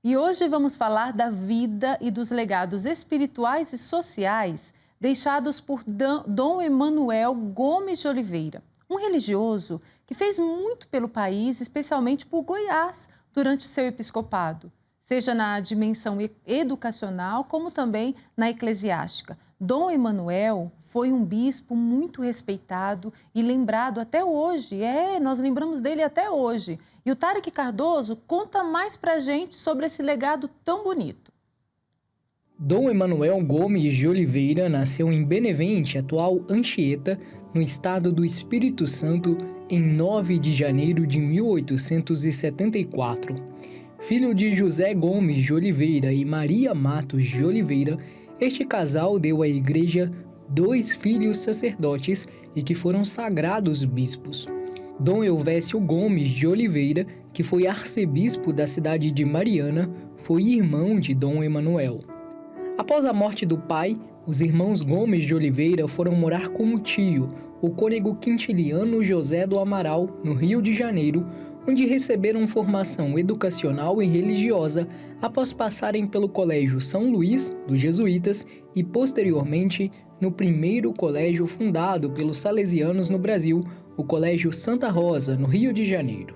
E hoje vamos falar da vida e dos legados espirituais e sociais deixados por Dom Emanuel Gomes de Oliveira, um religioso que fez muito pelo país, especialmente por Goiás, durante seu episcopado, seja na dimensão educacional como também na eclesiástica. Dom Emanuel foi um bispo muito respeitado e lembrado até hoje. Nós lembramos dele até hoje. E o Tarek Cardoso conta mais pra gente sobre esse legado tão bonito. Dom Emanuel Gomes de Oliveira nasceu em Benevente, atual Anchieta, no estado do Espírito Santo, em 9 de janeiro de 1874. Filho de José Gomes de Oliveira e Maria Matos de Oliveira, este casal deu à igreja 2 filhos sacerdotes e que foram sagrados bispos. Dom Elvésio Gomes de Oliveira, que foi arcebispo da cidade de Mariana, foi irmão de Dom Emanuel. Após a morte do pai, os irmãos Gomes de Oliveira foram morar com o tio, o cônego quintiliano José do Amaral, no Rio de Janeiro, onde receberam formação educacional e religiosa após passarem pelo Colégio São Luís, dos Jesuítas, e posteriormente no primeiro colégio fundado pelos salesianos no Brasil, o Colégio Santa Rosa, no Rio de Janeiro.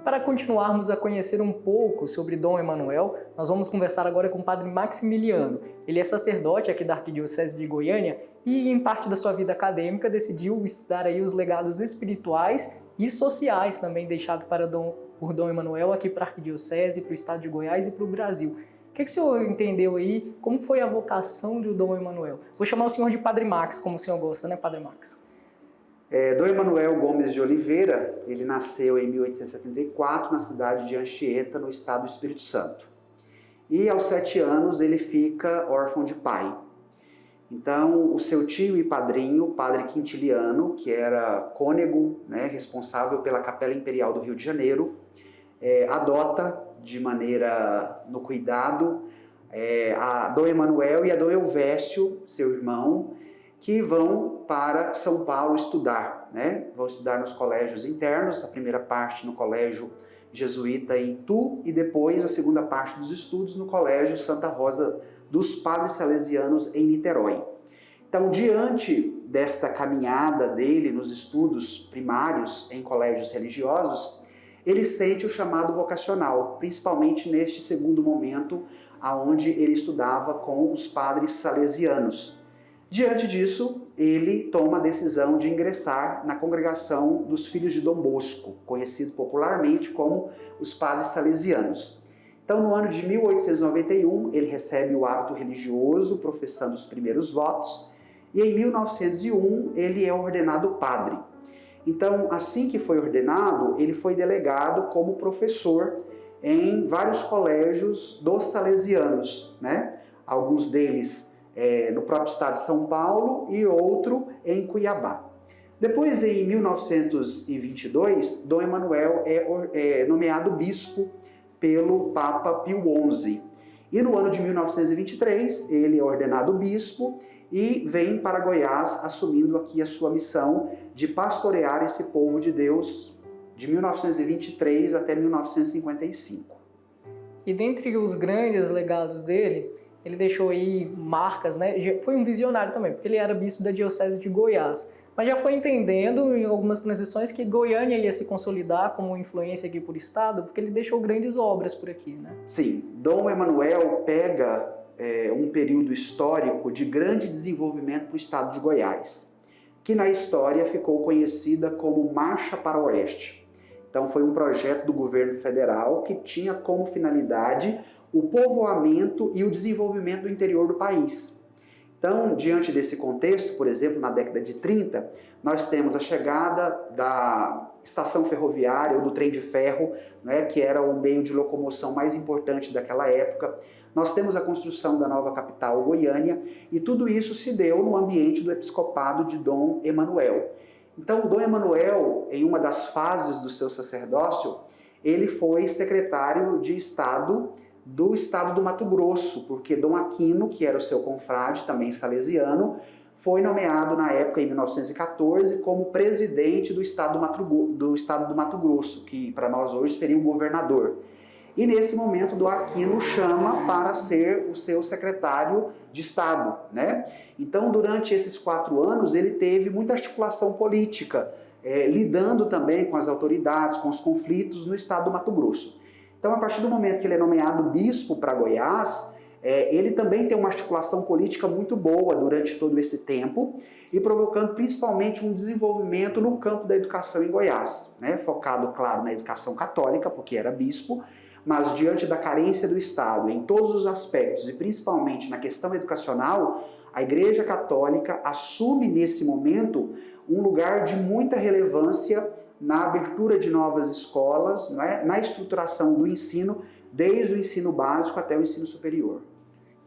Para continuarmos a conhecer um pouco sobre Dom Emanuel, nós vamos conversar agora com o Padre Maximiliano. Ele é sacerdote aqui da Arquidiocese de Goiânia e, em parte da sua vida acadêmica, decidiu estudar aí os legados espirituais e sociais também deixados por Dom Emanuel aqui para a Arquidiocese, para o estado de Goiás e para o Brasil. O que o senhor entendeu aí? Como foi a vocação de Dom Emanuel? Vou chamar o senhor de Padre Max, como o senhor gosta, né, Padre Max? Dom Emanuel Gomes de Oliveira, ele nasceu em 1874 na cidade de Anchieta, no estado do Espírito Santo. E aos 7 anos ele fica órfão de pai. Então o seu tio e padrinho, o padre Quintiliano, que era cônego, responsável pela Capela Imperial do Rio de Janeiro, adota de maneira no cuidado a Dom Emanuel e a Dom Elvésio, seu irmão, que vão para São Paulo estudar, Vão estudar nos colégios internos, a primeira parte no colégio jesuíta em Itu e depois a segunda parte dos estudos no colégio Santa Rosa dos Padres Salesianos em Niterói. Então, diante desta caminhada dele nos estudos primários em colégios religiosos, ele sente o chamado vocacional, principalmente neste segundo momento, aonde ele estudava com os padres salesianos. Diante disso, ele toma a decisão de ingressar na congregação dos Filhos de Dom Bosco, conhecido popularmente como os Padres Salesianos. Então, no ano de 1891, ele recebe o hábito religioso, professando os primeiros votos, e em 1901 ele é ordenado padre. Então, assim que foi ordenado, ele foi delegado como professor em vários colégios dos salesianos, Alguns deles no próprio estado de São Paulo e outro em Cuiabá. Depois, em 1922, Dom Emanuel é nomeado bispo pelo Papa Pio XI. E no ano de 1923, ele é ordenado bispo e vem para Goiás, assumindo aqui a sua missão de pastorear esse povo de Deus de 1923 até 1955. E dentre os grandes legados dele, ele deixou aí marcas, Foi um visionário também, porque ele era bispo da Diocese de Goiás. Mas já foi entendendo em algumas transições que Goiânia ia se consolidar como influência aqui por estado, porque ele deixou grandes obras por aqui, Sim, Dom Emanuel pega um período histórico de grande desenvolvimento para o estado de Goiás, que na história ficou conhecida como Marcha para o Oeste. Então foi um projeto do governo federal que tinha como finalidade o povoamento e o desenvolvimento do interior do país. Então, diante desse contexto, por exemplo, na década de 30, nós temos a chegada da estação ferroviária ou do trem de ferro, que era o meio de locomoção mais importante daquela época. Nós temos a construção da nova capital, Goiânia, e tudo isso se deu no ambiente do episcopado de Dom Emanuel. Então, Dom Emanuel, em uma das fases do seu sacerdócio, ele foi secretário de Estado do estado do Mato Grosso, porque Dom Aquino, que era o seu confrade, também salesiano, foi nomeado na época, em 1914, como presidente do estado do Mato Grosso, que para nós hoje seria o governador. E nesse momento, Dom Aquino chama para ser o seu secretário de Estado, né? Então, durante esses 4 anos, ele teve muita articulação política, lidando também com as autoridades, com os conflitos no estado do Mato Grosso. Então, a partir do momento que ele é nomeado bispo para Goiás, ele também tem uma articulação política muito boa durante todo esse tempo e provocando principalmente um desenvolvimento no campo da educação em Goiás, né? Focado, claro, na educação católica, porque era bispo, mas diante da carência do Estado em todos os aspectos e principalmente na questão educacional, a Igreja Católica assume nesse momento um lugar de muita relevância na abertura de novas escolas, né? Na estruturação do ensino, desde o ensino básico até o ensino superior.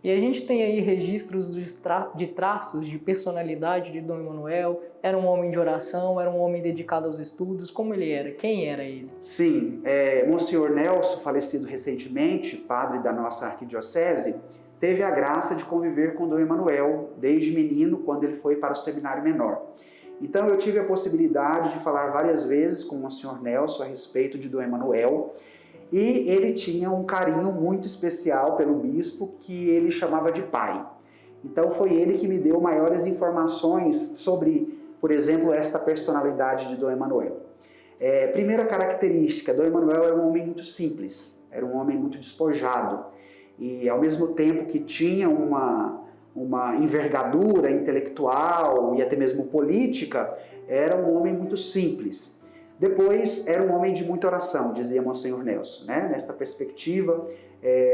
E a gente tem aí registros de traços de personalidade de Dom Emanuel. Era um homem de oração, era um homem dedicado aos estudos. Como ele era? Quem era ele? Sim, Monsenhor Nelson, falecido recentemente, padre da nossa arquidiocese, teve a graça de conviver com Dom Emanuel desde menino, quando ele foi para o seminário menor. Então eu tive a possibilidade de falar várias vezes com o Monsenhor Nelson a respeito de Dom Emanuel. E ele tinha um carinho muito especial pelo bispo, que ele chamava de pai. Então foi ele que me deu maiores informações sobre, por exemplo, esta personalidade de Dom Emanuel. Primeira característica, Dom Emanuel era um homem muito simples, era um homem muito despojado. E ao mesmo tempo que tinha uma envergadura intelectual e até mesmo política, era um homem muito simples. Depois, era um homem de muita oração, dizia Monsenhor Nelson, né? Nesta perspectiva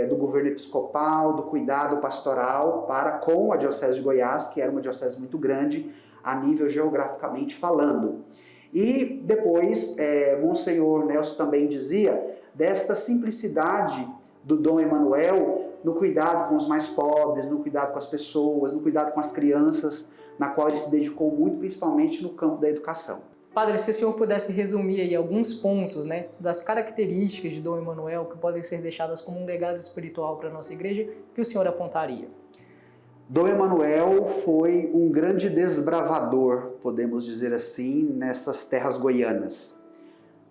do governo episcopal, do cuidado pastoral para com a Diocese de Goiás, que era uma diocese muito grande a nível geograficamente falando. E depois, Monsenhor Nelson também dizia desta simplicidade do Dom Emanuel no cuidado com os mais pobres, no cuidado com as pessoas, no cuidado com as crianças, na qual ele se dedicou muito, principalmente no campo da educação. Padre, se o senhor pudesse resumir aí alguns pontos, né, das características de Dom Emanuel que podem ser deixadas como um legado espiritual para a nossa igreja, que o senhor apontaria? Dom Emanuel foi um grande desbravador, podemos dizer assim, nessas terras goianas.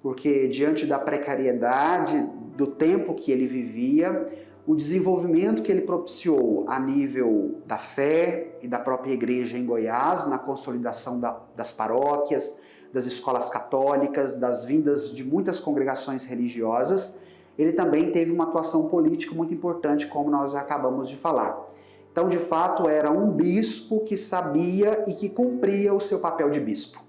Porque diante da precariedade do tempo que ele vivia, o desenvolvimento que ele propiciou a nível da fé e da própria igreja em Goiás, na consolidação das paróquias, das escolas católicas, das vindas de muitas congregações religiosas, ele também teve uma atuação política muito importante, como nós já acabamos de falar. Então, de fato, era um bispo que sabia e que cumpria o seu papel de bispo.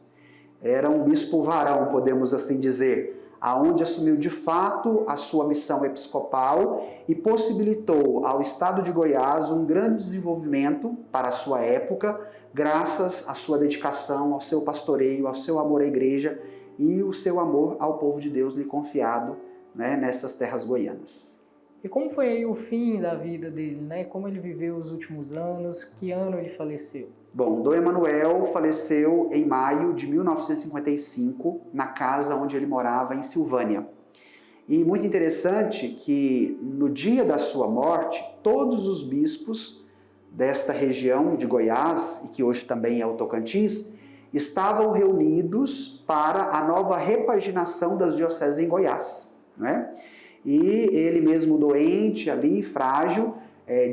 Era um bispo varão, podemos assim dizer, aonde assumiu de fato a sua missão episcopal e possibilitou ao estado de Goiás um grande desenvolvimento para a sua época, graças à sua dedicação, ao seu pastoreio, ao seu amor à igreja e o seu amor ao povo de Deus lhe confiado, né, nessas terras goianas. E como foi aí o fim da vida dele, né? Como ele viveu os últimos anos? Que ano ele faleceu? Bom, Dom Emanuel faleceu em maio de 1955, na casa onde ele morava em Silvânia. E muito interessante que no dia da sua morte, todos os bispos desta região de Goiás, e que hoje também é o Tocantins, estavam reunidos para a nova repaginação das dioceses em Goiás, né? E ele mesmo doente ali, frágil,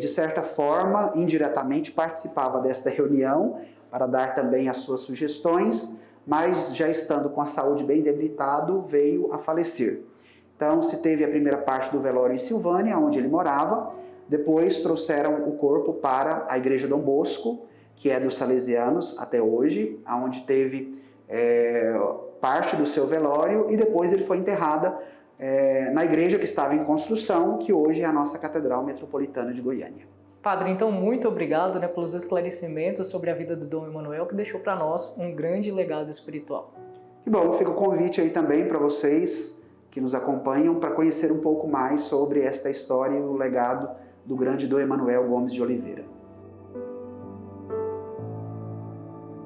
de certa forma, indiretamente participava desta reunião para dar também as suas sugestões, mas já estando com a saúde bem debilitado, veio a falecer. Então se teve a primeira parte do velório em Silvânia, onde ele morava. Depois trouxeram o corpo para a Igreja Dom Bosco, que é dos salesianos até hoje, onde teve parte do seu velório, e depois ele foi enterrada na igreja que estava em construção, que hoje é a nossa Catedral Metropolitana de Goiânia. Padre, então muito obrigado, né, pelos esclarecimentos sobre a vida do Dom Emanuel, que deixou para nós um grande legado espiritual. E bom, fica o convite aí também para vocês que nos acompanham para conhecer um pouco mais sobre esta história e o legado do grande Dom Emanuel Gomes de Oliveira.